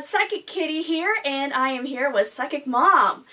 Psychic Kitty here, and I am here with Psychic Mom.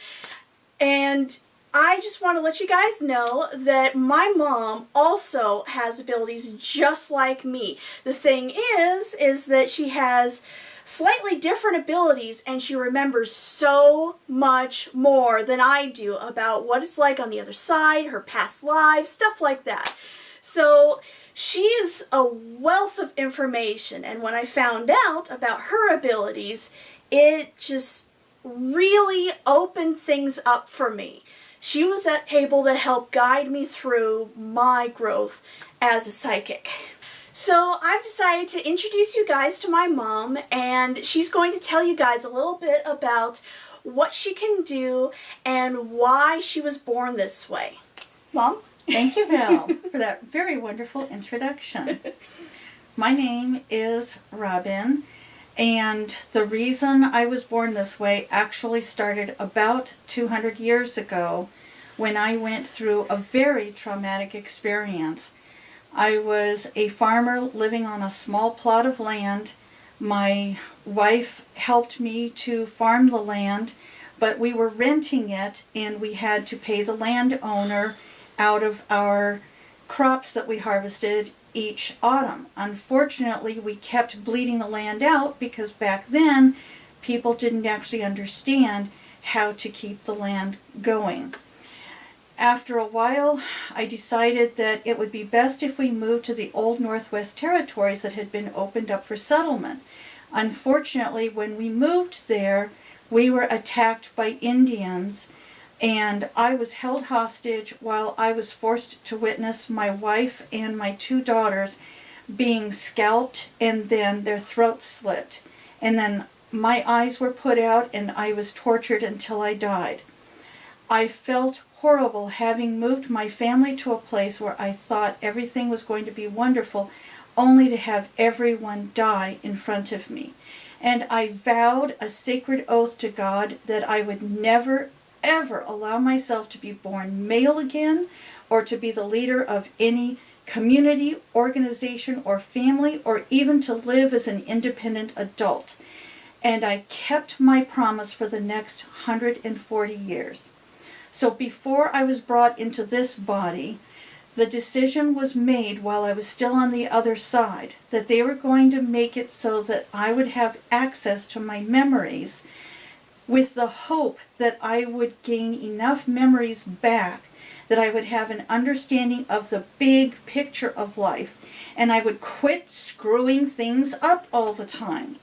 And I just want to let you guys know that my mom also has abilities just like me. The thing is that she has slightly different abilities, and she remembers so much more than I do about what it's like on the other side, her past lives, stuff like that. So she's a wealth of information, and when I found out about her abilities, it just really opened things up for me. She was able to help guide me through my growth as a psychic. So I've decided to introduce you guys to my mom, and she's going to tell you guys a little bit about what she can do and why she was born this way. Mom? Thank you, Val, for that very wonderful introduction. My name is Robin, and the reason I was born this way actually started about 200 years ago when I went through a very traumatic experience. I was a farmer living on a small plot of land. My wife helped me to farm the land, but we were renting it, and we had to pay the landowner out of our crops that we harvested each autumn. Unfortunately, we kept bleeding the land out because back then people didn't actually understand how to keep the land going. After a while, I decided that it would be best if we moved to the old Northwest Territories that had been opened up for settlement. Unfortunately, when we moved there, we were attacked by Indians, and I was held hostage while I was forced to witness my wife and my two daughters being scalped and then their throats slit. And then my eyes were put out and I was tortured until I died. I felt horrible having moved my family to a place where I thought everything was going to be wonderful, only to have everyone die in front of me. And I vowed a sacred oath to God that I would never ever allow myself to be born male again, or to be the leader of any community, organization, or family, or even to live as an independent adult. And I kept my promise for the next 140 years. So before I was brought into this body, the decision was made while I was still on the other side that they were going to make it so that I would have access to my memories, with the hope that I would gain enough memories back that I would have an understanding of the big picture of life, and I would quit screwing things up all the time.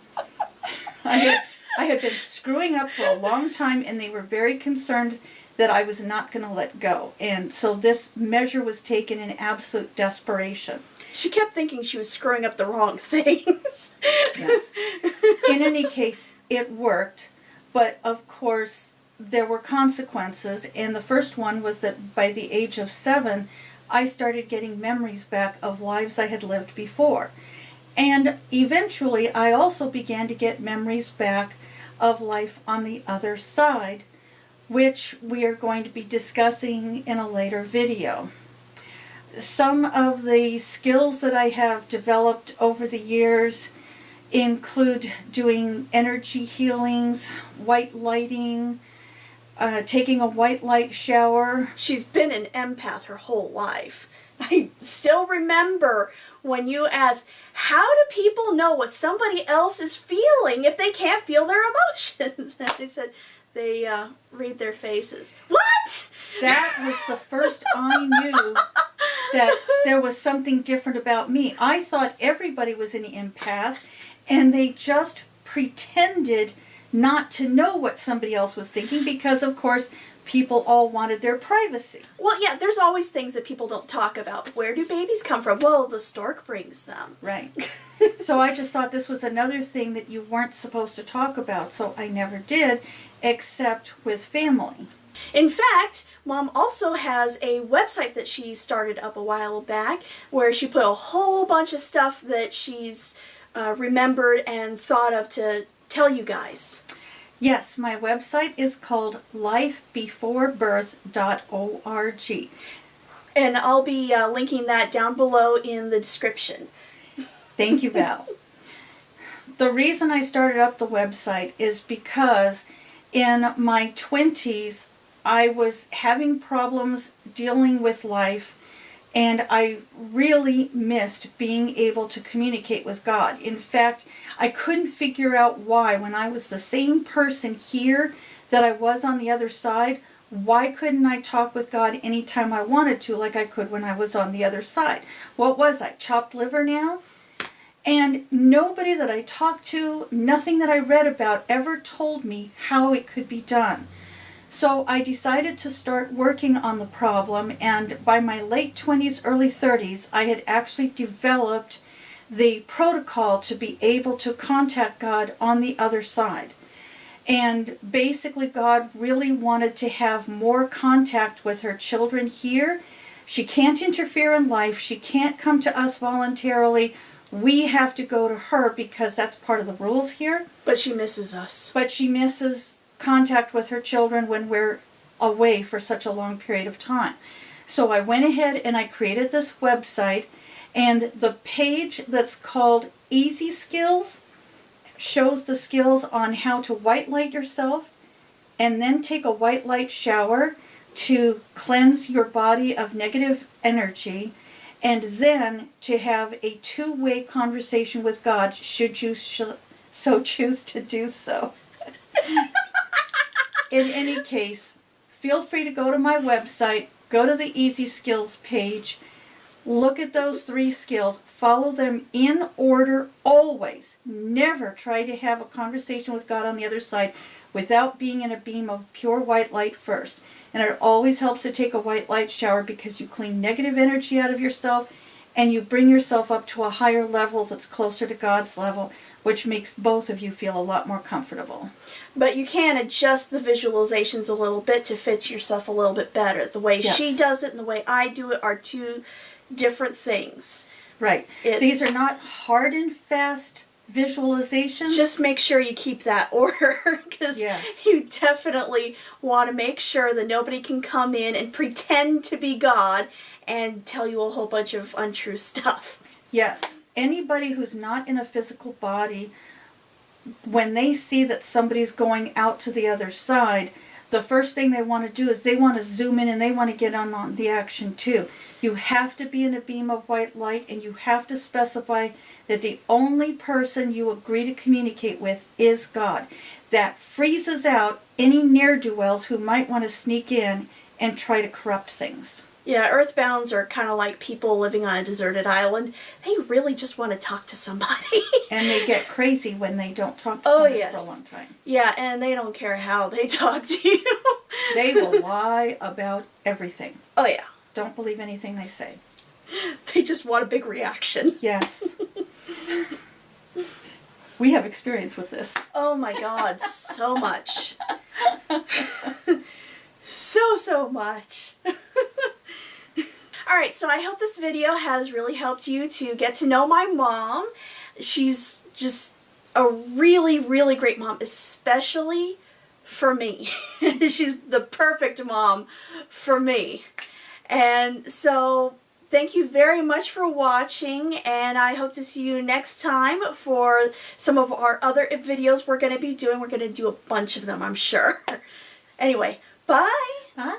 I had been screwing up for a long time, and they were very concerned that I was not going to let go. And so this measure was taken in absolute desperation. She kept thinking she was screwing up the wrong things. Yes. In any case, it worked. But of course, there were consequences, and the first one was that by the age of 7, I started getting memories back of lives I had lived before. And eventually, I also began to get memories back of life on the other side, which we are going to be discussing in a later video. Some of the skills that I have developed over the years include doing energy healings, white lighting, taking a white light shower. She's been an empath her whole life. I still remember when you asked, how do people know what somebody else is feeling if they can't feel their emotions? And I said, they read their faces. What? That was the first I knew that there was something different about me. I thought everybody was an empath, and they just pretended not to know what somebody else was thinking because, of course, people all wanted their privacy. Well, yeah, there's always things that people don't talk about. Where do babies come from? Well, the stork brings them. Right. So I just thought this was another thing that you weren't supposed to talk about, so I never did, except with family. In fact, Mom also has a website that she started up a while back where she put a whole bunch of stuff that she's remembered and thought of to tell you guys. Yes, my website is called lifebeforebirth.org. And I'll be linking that down below in the description. Thank you, Val. The reason I started up the website is because in my 20s, I was having problems dealing with life, and I really missed being able to communicate with God. In fact, I couldn't figure out why, when I was the same person here that I was on the other side, why couldn't I talk with God anytime I wanted to, like I could when I was on the other side? What was I, chopped liver now? And nobody that I talked to, nothing that I read about ever told me how it could be done. So I decided to start working on the problem, and by my late 20s, early 30s, I had actually developed the protocol to be able to contact God on the other side. And basically, God really wanted to have more contact with her children here. She can't interfere in life. She can't come to us voluntarily. We have to go to her because that's part of the rules here. But she misses us. But she misses contact with her children when we're away for such a long period of time. So I went ahead and I created this website, and the page that's called Easy Skills shows the skills on how to white light yourself and then take a white light shower to cleanse your body of negative energy, and then to have a two-way conversation with God should you so choose to do so. In any case, feel free to go to my website, go to the Easy Skills page, look at those 3 skills, follow them in order always. Never try to have a conversation with God on the other side without being in a beam of pure white light first. And it always helps to take a white light shower because you clean negative energy out of yourself and you bring yourself up to a higher level that's closer to God's level, which makes both of you feel a lot more comfortable. But you can adjust the visualizations a little bit to fit yourself a little bit better. The way Yes. she does it and the way I do it are 2 different things. Right. These are not hard and fast visualizations. Just make sure you keep that order, because Yes. you definitely want to make sure that nobody can come in and pretend to be God and tell you a whole bunch of untrue stuff. Yes. Anybody who's not in a physical body, when they see that somebody's going out to the other side, the first thing they want to do is they want to zoom in and they want to get on the action too. You have to be in a beam of white light, and you have to specify that the only person you agree to communicate with is God. That freezes out any ne'er-do-wells who might want to sneak in and try to corrupt things. Yeah, earthbounds are kind of like people living on a deserted island. They really just want to talk to somebody. And they get crazy when they don't talk to Oh, somebody yes. for a long time. Yeah, and they don't care how they talk to you. They will lie about everything. Oh, yeah. Don't believe anything they say. They just want a big reaction. Yes. We have experience with this. Oh my God, so much. So much. Alright, so I hope this video has really helped you to get to know my mom. She's just a really, really great mom, especially for me. She's the perfect mom for me. And so, thank you very much for watching, and I hope to see you next time for some of our other videos we're going to be doing. We're going to do a bunch of them, I'm sure. Anyway, bye! Bye.